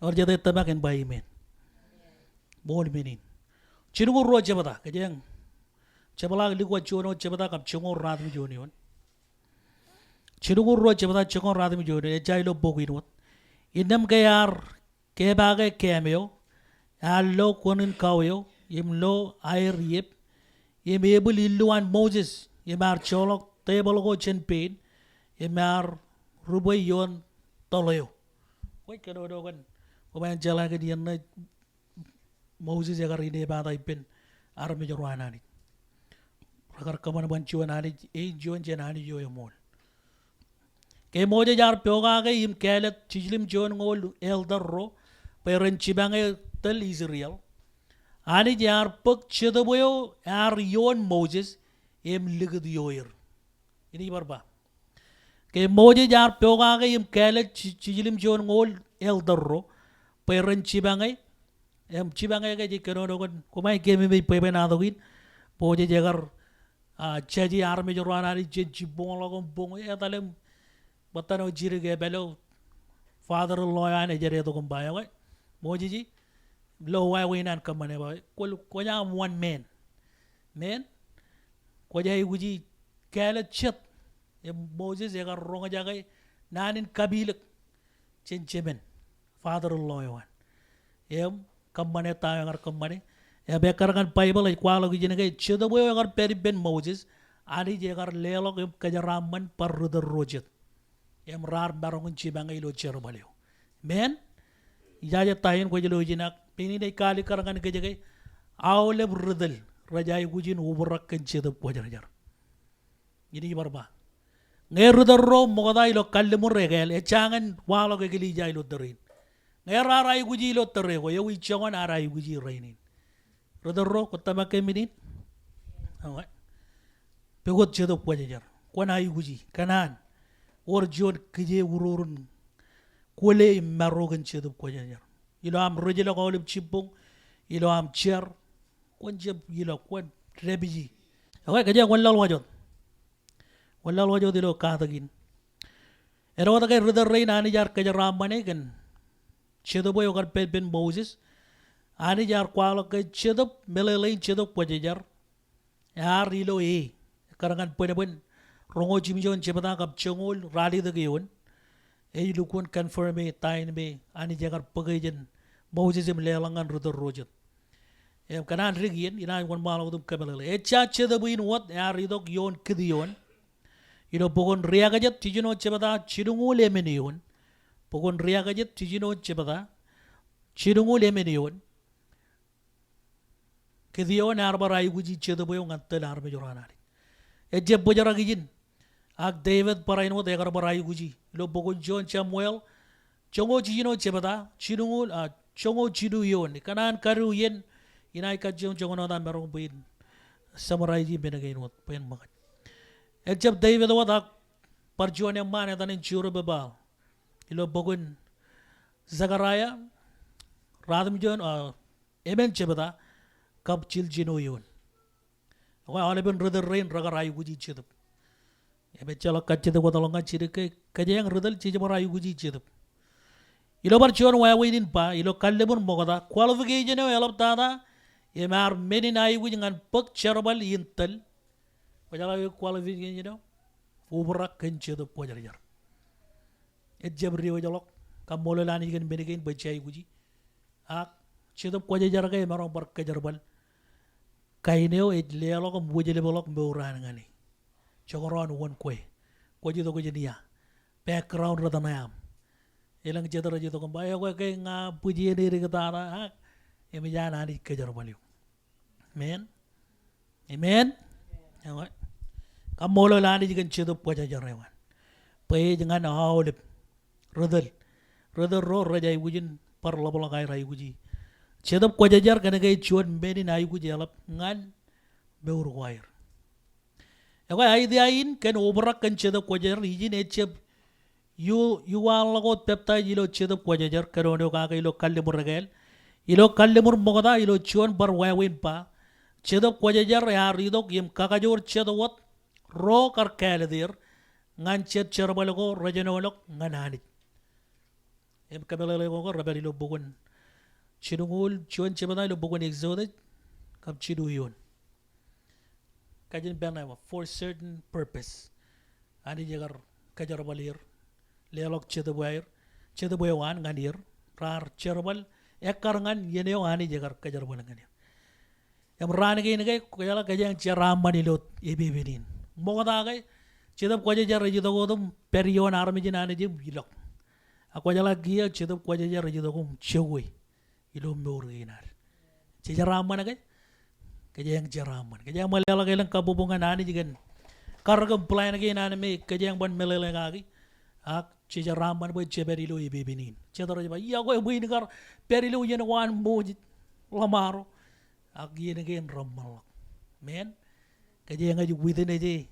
और जब तब के बाई में बोल में नहीं चिनुगो रोज जब था कि जंग चबला लिखवा चोनो जब था कब चंगो रात में जोनी वन चिनुगो रोज जब था चंगो रात में जोनी जाय लो बोगी नोट इनम के यार के बागे कैमियो यार लो कोनिन कावियो यम लो आयर ये मेबल इल्लुआन मोजेस ये मार चोलोक टेबल को चेन पेन ये मार रुबई योन तोलोयो कोई करो दोगन Kumain jala ke dia na Moses jaga rini bata ipin arme jorwana ni. Agar kaman bancuan ani juan jen ani jo yomol. Ke moja jar pyoga ke im kelet chijlim jon ngol elder ro peren chibange tel Israel. Ani jar pek chedoboyo ar yon Moses im ligud yoir. Ini barba. Ke moja jar pyoga ke im kelet chijlim jon ngol elder ro peren cibangai em cibangai ke jikero dogon kumai ke mi pepe na dogin poje jagar chaji arme jorwana ri je jibong logom bong ya talem batano jirge belo father law ane jere dogon bayo kai moji ji lo wa winan kamane ba ko nya one man ko jai guji kala chet em Moses jagar ronga jagai nanin kabilak chenchemen father-in-law yawan em kammane tayo ngar kammane ya bekar kan bible ay kwalo gi jinagay chido boyo ngar peri ben Moses ani jegar lelok em kajaraman parruder rojet em rar barongun chibangay lo chero balyo men jaja tayin ko jelo jinak pini day kali karangan ke jagay awle brudel rajay gujin ubrak kan chido pojar ini barba ngeruder ro mogoday lo kallimur regel e changan walo ke gili jay lo darin ngera rai guji lo terre ko yewi chongon arai guji rainin rodoro ko tamake minin awa pegot chedo pojejar kona ay guji kanan or jon kije ururun kole marogan chedo pojejar ilo am rojelo ko lim chibong ilo am cher kon jeb ilo kon rebiji awa kaje wallal wajod ilo katagin ero ta kay rodor rain ani jar kajaram manegan chedo boy ogar ben Moses ani jar kwalo ke chedo melele chedo pojejar yar ilo karangan ben rongo jimjon chebata kap chongol rali de geon e lukun confirm tain me ani jagar pagajen Moses em lelangan rudor rojot em kanan rigien ina gon malo dum kamelele e cha chedo bin wat yar idok yon kidion ilo pogon riagajet tijino chebata chidungul emenion Pokon ria gajet tijino chebada chirungu lemenion kedion arba rai guji chedo boyo ngantel arbe jorana ejje bojara gijin ak David paraino de gar barai guji lo pokon John Samuel chongo tijino chebada chirungu chongo chidu yon kanan karu yen inai ka chongo no da merong bin samurai ji benagain wat pen makat ejje David wada parjone mane tanin churu bebal ilo bogun Zachariah radam jon emen chebada kab chil jino yon wa aleben rudal rain ragarai guji chedup ebe chala kachede ko talonga chirike kajeng rudal chije marai guji chedup ilo bar chon wa winin pa ilo kallebun mogoda qualification e elop tada emar menin ai guji ngan pek cherbal intel wajala qualification ubrak kan chedup pojar ejjam riwa jalok kam molo lani gen benegen bacay guji ak chedo ko jarga e maro bar ka jarbal kayneo e lelo ko bujele bolok mbeuran ngani chogoron won koy ko jido ko jeniya background rada na yam ilang chedar jito kung bayo ko kay nga puji ni ri kita na ha emi jana ni kejar baliw amen amen yawa kamolo la ni jigan chedo poja jarrewan pe jangan awlip rodel ro raja wujin par labala kai rai wuji chedo poja jar kana kay chuan beni na wuji alap ngan beur wair yawa ai dia in kan obrak kan chedo poja jar ijin echep yu walagot pepta ilo chedo poja jar karono ka ilo kallimur regel ilo kallimur mogoda ilo chuan bar wawin pa chedo poja jar ya ridok yim kakajor chedo wat ro kar kaladir ngan chet cherbalago regenolok ngananit em kabelego ko rabali lo bugun chidungul chuan chebana lo bugun exoded kam chidu yon kajin benama for certain purpose ani jagar kajar balir lelok chedo boy wan nganir rar cherbal ekar ngan yeneo ani jagar kajar balangan em ran ge ne kajala kajang cheram manilot ebebinin mogoda ga chedap kwaje jar jido godum perion armi jinane jim bilok ako jala giya chedap kwaje jar jido gum chewi ilo mor ginar chejaram man ga kajang jaram man kajang malala ga lang kabubungan ani jigen kargam plan ga nane me kajang ban melele ga gi ak chejaram man boy cheberi lo ebebinin chedar ba ya go boy nigar perilo yen wan moji lamaro ak yen gen ramal men kajang ga within a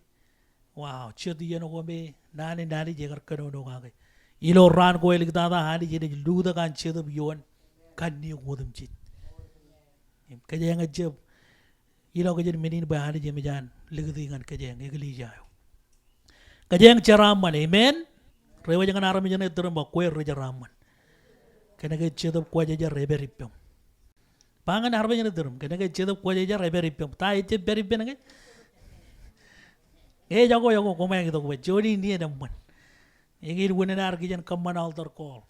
wow chedi yen go me nani jegar kano no ga ilo ran ko elik da hani jene luda kan chedo yon kan ni godum chit kajang ga jeb ilo ga jen menin ba hani jeme jan ligdi ngan kajang egli jayo kajang charam man amen rewa jangan aram jene terem ba ko rejaram man kana ga chedo ko jaja reberipem pangan arba jene terem kana ga chedo ko jaja reberipem ta ite beripem ga jago komeng gitu gue jodi ni ada man ingin gue nenar kijan kaman altar call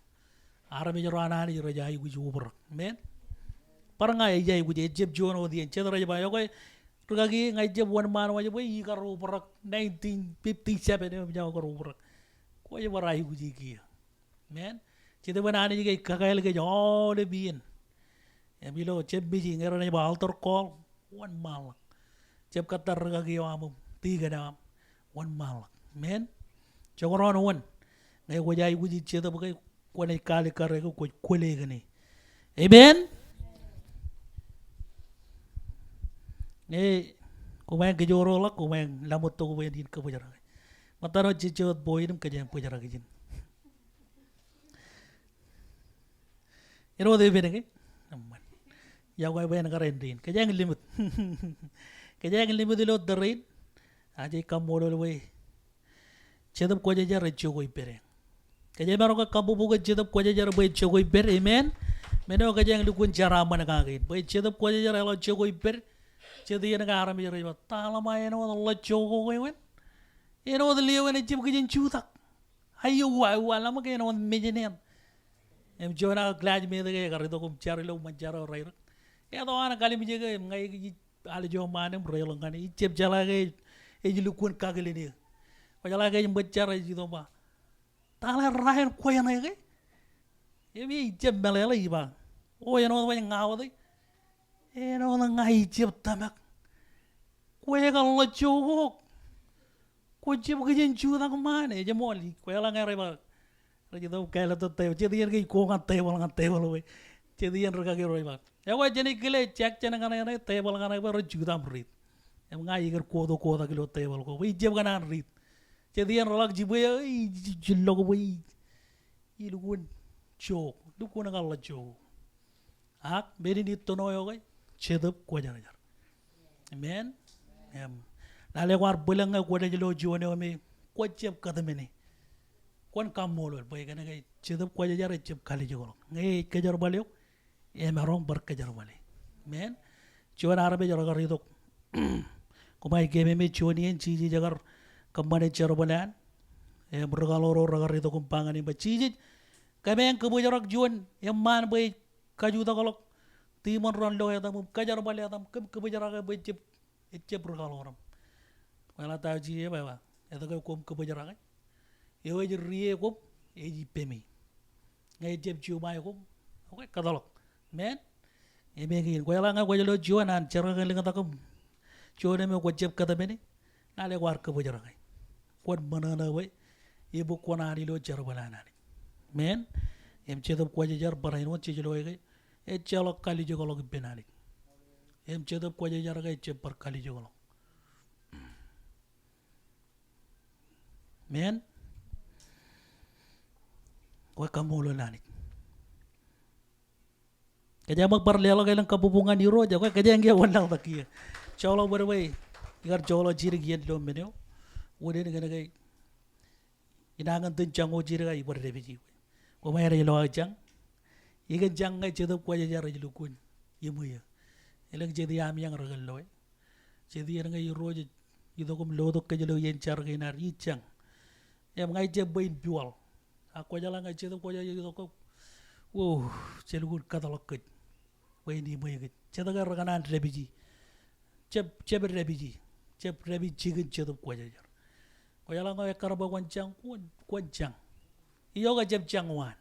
arami jero anani jero jai gue jubur men parang ay jai gue jeb jono dien cedera jeba yo gue rugagi ngai jeb wan man waje boy yi karu berak 1957 ne jago karu berak ko je warai gue jigi men cede banani jige kakael ge jo de bien bilo jeb biji ngero ne altar call wan mal jeb katar rugagi amum tiga dam one malak men jogoron one ngay ko jay wuji cheda ba kay ko ne kali kare ko kole gani amen ne ko men ke joro la ko men lamut to ko ben din ko bujara mataro ci ciot boy dum ke jam bujara gijin ero de ben ke amman ya ko ben garen din ke jang limut ke jang limut lo darin aje kamolo we chedap ko jajar chogo ipere kaje maro ka kabu buga chedap ko jajar boy chogo ipere amen meno ka jang dukun jara man ka gin boy chedap ko jajar lo chogo ipere chedi yen ga aram jere tala ma eno lo chogo we wen eno de liyo ne jib gin chutak ayo wa la ma ke eno mejenen em jona glaj me de ga rido kum chari lo man jaro rai ya do ana kali mi jege ngai ali jo manem relo ngani chep jala ge ejilu kun kagele ni ko jala ge mbachara jido ba tala rahen ko yana ge emi chep melela iba o yana wa ngawde eno na ngai chep tamak ko ye ga lo chogo ko chep ge chu da ko mane je moli ko yala ngare ba jido kala to te je dier ge ko ngan te wal we je dier ga ge roi ba ya wa jeni gele chek chen ngana ne te wal ngana ba ro judam rit em ngai igar kodo kilo table ko wi jeb ganan rit che dien rolak jibe i jillo ko wi i lugun chok du ko na la chok ak beri ni to no yo ga chedap ko jar jar amen em na le war bulang ko de lo jone o me ko chep kadamene kon kam molol boy gana ga chedap ko jar chep khali jogo ngai ke jar balyo e marong bar ke jar bale men chona arabe jar ga ridok kumai game me choni en chiji jagar kambane cherobalan e bergaloro ragar itu kumpangan ba chiji kame en kubu jarak juan yamman bay kaju da golok timon ron lo ya tam kajar bale tam kubu jarak bay chep bergaloram wala ta ji e ba eta ko kubu jarak Yo je rie ko e ji pemi. Ngay jeb ciu mai ko. Okay kadalok. Men e me ngin ko yala nga ko jelo ciu nan cerga ngal nga takum. Ciu ne me ko jeb kada beni. Na le war ko bo jara ngay. Ko manana we e bu ko na lo jar bala na. Men em cedap ko jar bara no ci jelo ngay. E celo kali jogolo benani. Em cedap ko jar ngay ceb par kali jogolo. Men ko kamulo nani. Kaya magparlelo kay lang kabubungan ni Roja ko kaya ngiya walang takiya. Cholo berway igar cholo jirig yen lo menyo. Wode ni kana kay inangan tin chango jirig ay bar rebi. Ko may relo ajang. Igan jang ngay cedap ko jar jilukun. Yemuya. Ilang jadi am yang ragal lo. Jadi yang ngay Roja ito kum lodok kay jelo yen char kay nar ichang. Em ngay je bain bual. Ako jala ngay cedap ko jar ito ko. Wow, celukun katalok kay. Way ni moy git ceda gar kanan rebiji ceb rebiji ceb rebi jigin cedop ko jajar ko yala ngo karba wancang ko jang iyo ga ceb jangwan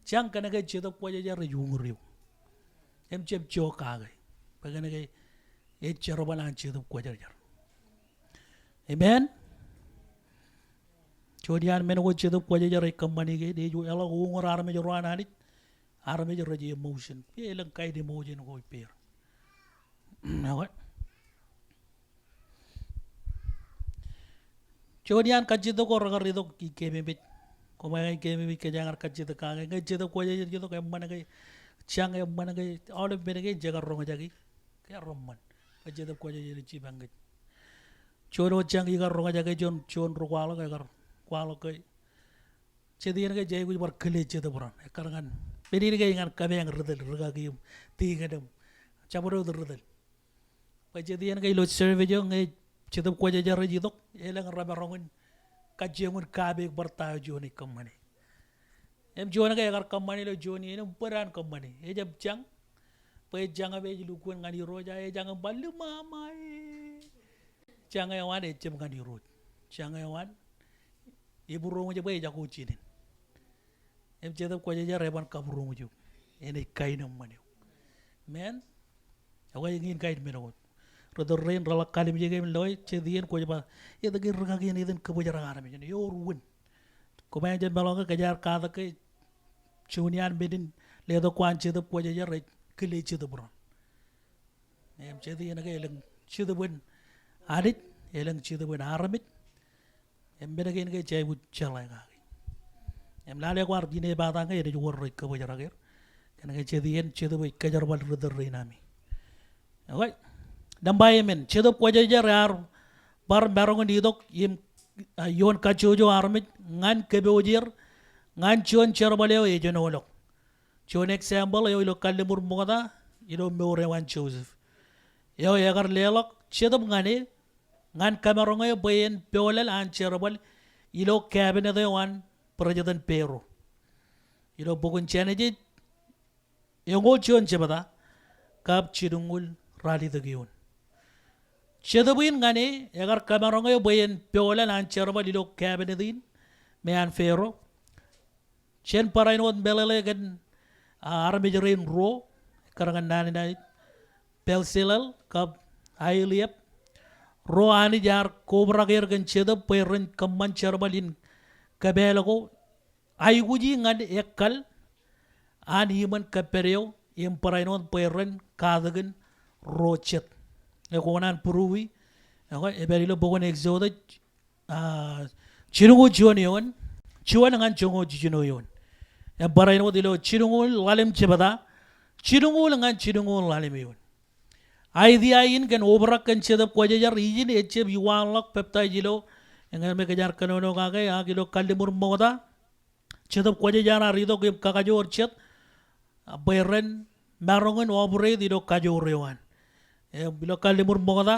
jang kana ga cedop ko jajar yungriu em ceb jo kaga bagana ga e cerobalan cedop ko jajar amen jodian men ko cedop ko jajar e company ge de jo yala ko ngora me jorwana nit arame jo raji emotion pe lang kay de emotion ko per nawa jodian kajito ko ragarido ki kemebit ko may kemebit ka jangar kajito ka ngay jito ko jito kay man ngay chang ay man ngay all of benegay jagar rong jagi kaya romman kajito ko jito chibangit chono chang igar rong jagi chon rukwalo kay gar kwalo kay chedian kay jay ko bar kale jito buran karangan Peniri kay ngan kami yang redel regagiyum tingadam caburo redel. Kajadian kay lo survey jo ngay cedap ko jajar jidok elang rabarongun kajengun kabe bertayo jo ni kamani. Em jo na kay agar kamani lo jo ni em peran kamani. E jab jang pe jang abe jilukun ngani roja e jang balu mama e. Jang awan e jem ngani roj. Jang awan ibu rongo je be jago chinin. Em cedap ko jajar reban kaburu muju ene kainam mane men away ngin kain menot rodor rain rala kalim jege men loy cedien ko jaba ya dagi ragagi ni den kabo jara ngara men yo ruwen ko may jen balonga kajar kada ke chunian bedin ledo kwan cedap ko jajar re kele cedap ron em cedien ga eleng cedap ben adit eleng cedap ben aramit em bedage nge jay bu chalay ga em lale ko ardine bata nga yede wor rek ko jara ger kana ga cedien cedo boy kajar bal redor reinami okay dambaye men cedo ko jajar yar bar barongo di dok yim yon ka chojo armit ngan kebe ojir ngan chon cherbale e jono lok chon example yo lo kalle mur moda ilo meore wan joseph yo yagar lelok cedo ngane ngan kamarongo yo boyen peolel an cherbal ilo cabinet wan President Pero. Ilo bukan chane je yongol chion chebada kap chidungul rali dagiyon. Chedabuin ngane agar kamarongo yo boyen peola nan cherba ilo cabinet din mean Pero. Chen parainot belele gan armejerin ro karangan nani na pelsilal kap ailiap ro ani jar kobra ger gan chedab perin kamman cherbalin kabelago ay guji ngad ekal an himan kapereo im parainon peren kadagan rochet e ko nan pruwi ko e berilo bogon exoda chirungu joni yon chiwan ngan chongo jino yon e paraino dilo chirungu lalim chebada chirungu ngan chirungu lalim yon ay di ayin kan obrak kan chedap ko jajar ijin echeb yuwan lak peptai jilo engan me kejar kanono kage agilo kalimur moda cedap ko jara rido ke kakajor chet beren marongen obre dido kajor rewan e bilo kalimur moda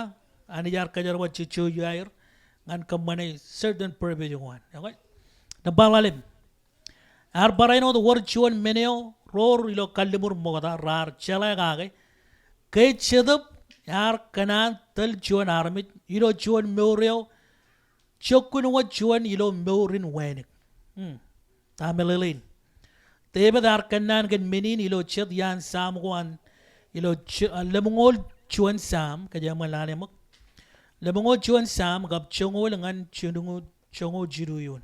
ani jar kajar wa chichu yair ngan kamane certain privilege wan okay na balalim ar baraino the word chuan meneo ror ilo kalimur moda rar chala kage ke cedap yar kanan tel chuan armit ilo chuan meureo chokun wa chuan ilo meurin wenik ta melelin tebe dar kanan gan menin ilo chet yan sam wan ilo lemongol chuan sam kaya malale mak lemongol chuan sam gap chongol ngan chunungu chongo jiru yun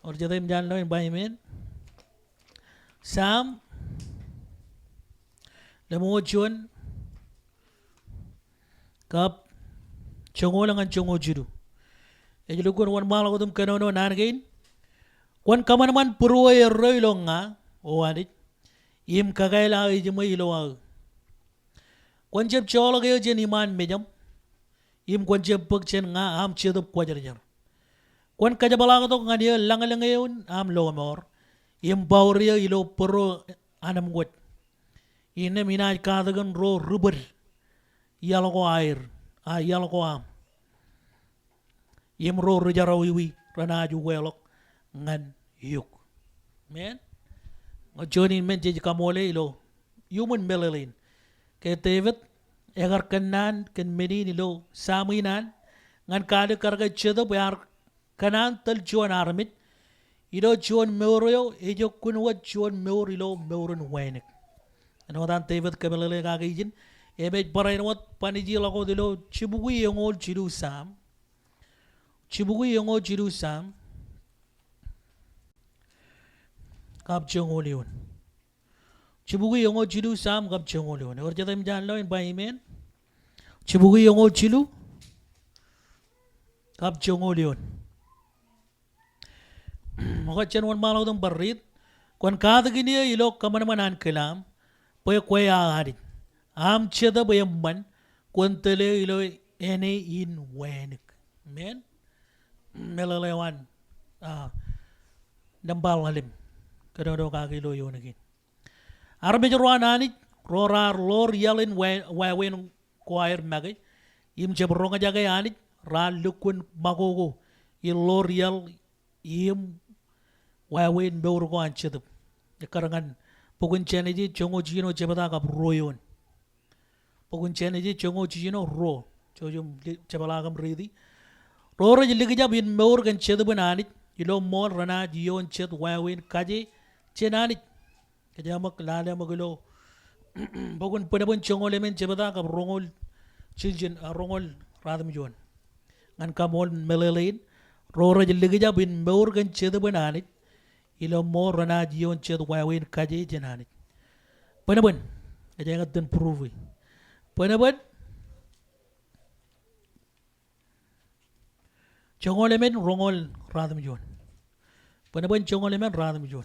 or jadem jan lo in baymen sam lemongol chuan gap chongol ngan chongo jiru ejulu kun wan malo dum kanono nan gain wan kaman man purwo roilo nga o anit im kagaila ijmo ilo wa wan jeb cholo ge jen iman mejam im wan jeb pek chen nga am chedup ko jar jar wan kajabala to ngani langalang yun am lomor im bawriya ilo puro anam got ine minaj kadagan ro rubber yalo ko air a yalo ko am im ro rujaro wiwi ranaju welok ngan yuk men ngojonin men je kamole ilo human melalin ke tevet egar kanan ken medin ilo saminan ngan kade karga chedo bayar kanan tal chuan armit ilo chuan meuro ejo kunwa chuan meuro ilo meuron wenek ano dan tevet kamelele gagijin ebe parain wat paniji lako dilo chibugi yongol chiru sam chibugi yongol chiru sam kap chongol yun chibugi yongol chiru sam kap chongol yun or jatem jan lo in baymen chibugi yongol chilu kap chongol yun maka chen wan malo dum barit kon kadagini ilo kamanamanan kelam poy koya hari am cheda bayamman kon tele ilo ene in wenik men melalewan dambal halim kadado kagilo yun again arme jorwan ani rorar lor yalin wen choir magay im jabronga jagay ani ral lukun magogo il lor yal im wen beur ko an chedep karangan pugun cheneji chongo jino jebada ka royon pugun cheneji chongo jino ro chojum jebala kam ridi rora jiligja bin meur kan chedep ani ilo mol rana jion ched wen kaje chenani kajamak lale maglo pugun penabun chongo lemen jebada ka rongol chiljen rongol radam jon ngan kamol melelin rora jiligja bin meur kan chedep ani ilo mol rana jion ched wen kaje chenani penabun kaja ngaten prove penabun chongo lemen rongol radam jon penabun chongo lemen radam jon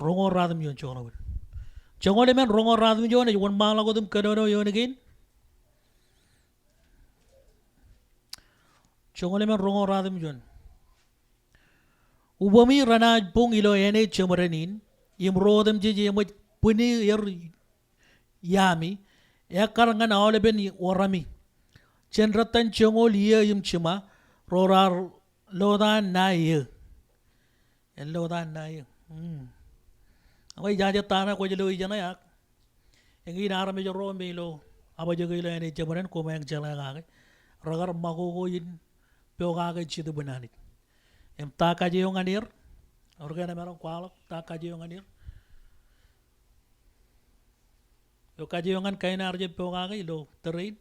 rongol radam jon chongo lemen rongol radam jon wan mala godum kadono yon again chongo lemen rongol radam jon ubami rana pung ilo ene chemaranin im rodam je yemot puni yer yami karangan awleben orami chenratan chongo liya im chima rorar lodan naye en lodan naye awai jaja tana ko jelo ijana yak engi narame joro melo abajogo ilo ene chemaran ko mek jala ga ragar magogo yin pyoga ga chidu banani em taka je yung anir organa meron kwalak taka je yung anir yo ka je yung an kain arje pyoga ga ilo terrain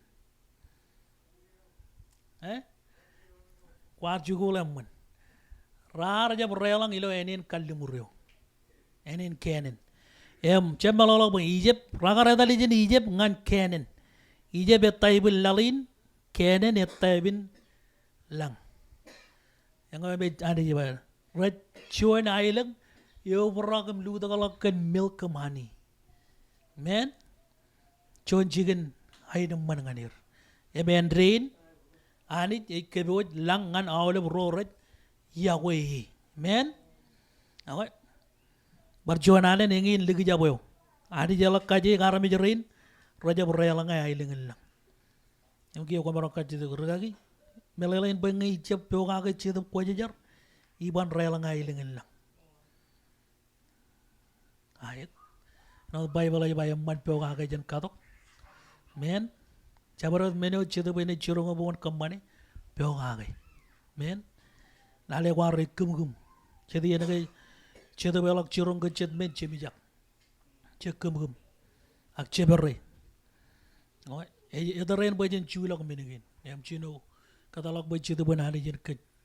kwat jugulamman rar jab relang ilo enin kallimuryo enin kenen em chemalolo bang Egypt ragar dali jen Egypt ngan kenen Egypt etaibin lalin kenen etaibin lang yang ay bet ada je bayar red chuan island yo beragam lu dagalakan milk money men chuan chicken ay naman nganir em drain anit ikebot lang ngan awle roret yawe men okay barjuanale nengin ligi jaboyo adi jalak kaje garami jerin raja berela ngai ay lingin lang yung kiyo ko marokat jito gergagi melelain bengai cep pyoga ke cedep ko jajar iban rela ngai lingin lang ayat no bible ay bayam man pyoga ke jen katok men Jabarot meno chedo bene chirongo bon kamane peongage. Men nale ware kumgum. Chedi yenage chedo belok chirongo ched men chemijak. Che kumgum. Ak cheberre. Oi, edaren bajen chulok menegin. Em chino katalok baj chedo banane jen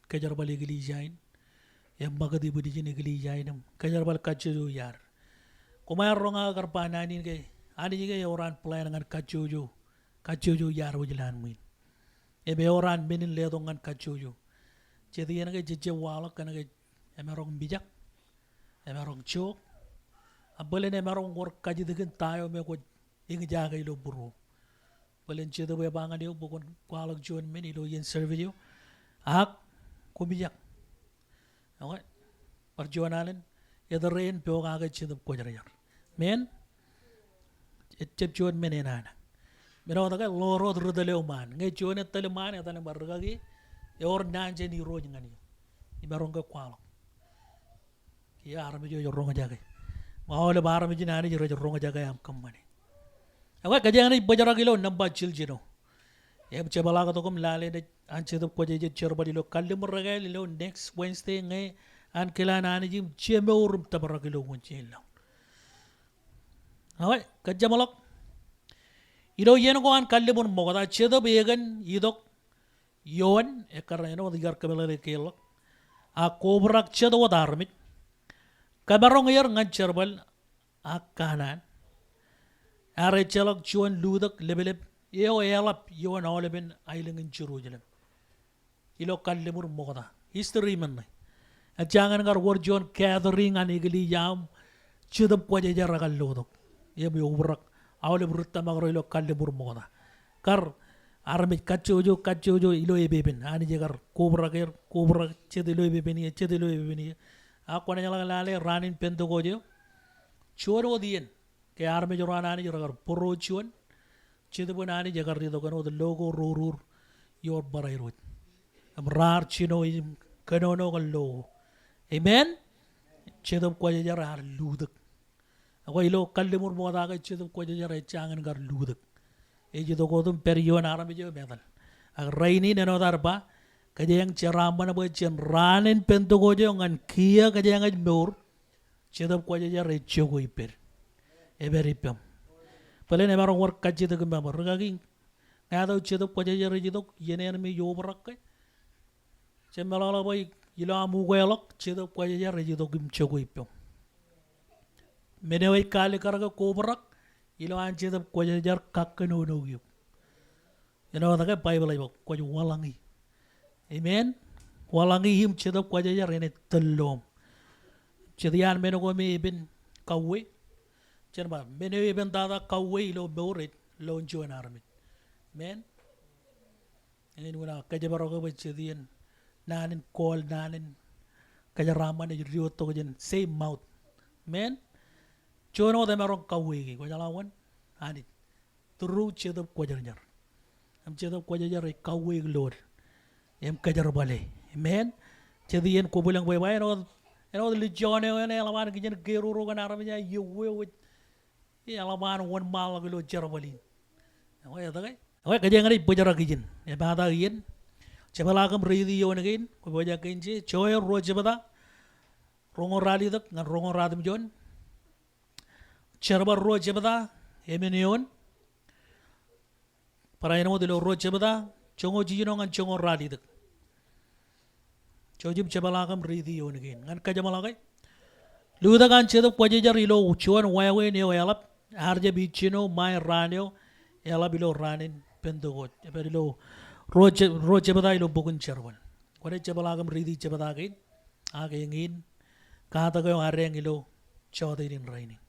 kajar bali gili jain. Em magadi budi jen gili jainam. Kajar bal kacho yar. Kumaya ronga karpanani ke ani jige orang plan dengan kacuju yar wujilan min. Ebe orang minin ledo dengan kacuju. Jadi yang ke jeje walak kan ke emerong bijak, emerong cok. Abalen emerong war kaji dengan tayo me ko ing jaga ilo buru. Balen cedo be bangan dio bukon walak juan min ilo yen servidio. Ak ko bijak. Okay. Perjuangan yadarin peong aga cedo ko jarayar. Men cep cuan menenana mero daga loro drudale man ngai cuan tele man ya tane bargagi e or nanje ni roj ngani ibarong ga kwalo ki arami jo ronga jaga maole barami jinani jo ronga jaga am kammani awa kajani bajaragi lo namba chiljino em cebala ga tokom lale de anche do koje je cherbadi lo kallim ragal lo next Wednesday ngai an kelana ani jim cheme urum tabaragi lo wonchilla awai kajamalok ilo yeno ko an kallibun mogada chedo began idok yon ekar eno digar kamele kelok a kobrak chedo wadarmit kabarong yer ngan cherbal akanan are chelok chuan ludak lebelep yo elap yon oleben ailengin churujelem ilo kallibun mogada history man a jangan gar wor jon gathering an igli yam chedo kwaje jaragal lodok yemi ubrak awle burta magro ilo kalle burmoda kar armit kachojo ilo ebeben ani jegar kubra chedilo ebebeni akone nyala lale ranin pento gojo choro dien ke arme jorana ani jegar poro chuan chedbo nani jegar rido kono the logo rurur yor barairot amrar chino kanono gallo amen chedom ko jegar ludak ako ilo kallimur moda ka chidum ko jara changan gar ludak e jido ko dum perion arami je metal ag raini neno darba kajeng ceramba na boy chen ranen pento ko je ngan kia kajeng mur chidum ko jara chogo iper e beripam palen e marong work kajito gamba raging ngado chidum ko jara jido yenen mi yobrak ke chemala boy ilo amu ko elok chidum ko jara jido gim chogo ipam menewai kali karaga kobrak ilo anje dap ko jar kakkano no yu ino daga bible ay ko walangi amen walangi him chedap ko jar ene tellom chedian meno ko me ben kawwe cherba menewe ben dada kawwe ilo beuret lo join army men en wala kajabaro ko chedian nanin kol nanin kajarama ne riyo to jen same mouth men chono de marong kawwe ko jalawan ani turu chedap ko jar am chedap ko jar kawwe lor em kajar bale men chedien ko bulang boy bay no li jone ne alaman ki jen geru ro gan arabnya yewe e alaman won mal ko lo jar bali o ya dagay o ka jeng ri bojar ki jen e bada yen chebala kam ridi yon again ko boja kenje choyo ro chebada rongo rali dak ngan rongo radim jon cherbar ro chebada emenion para eno de lo ro chebada chongo jino ngan chongo rali dak chojib chebala kam ridi yon again ngan ka jamala kay luda kan chedo kwaje jar ilo uchon wayawe ne wayalap harje bichino mai ranyo ela bilo ranin pendogot epelo ro chebada ilo bugun cherwan kore chebala kam ridi chebada kay age ngin kata ko yung areng ilo chode din rainin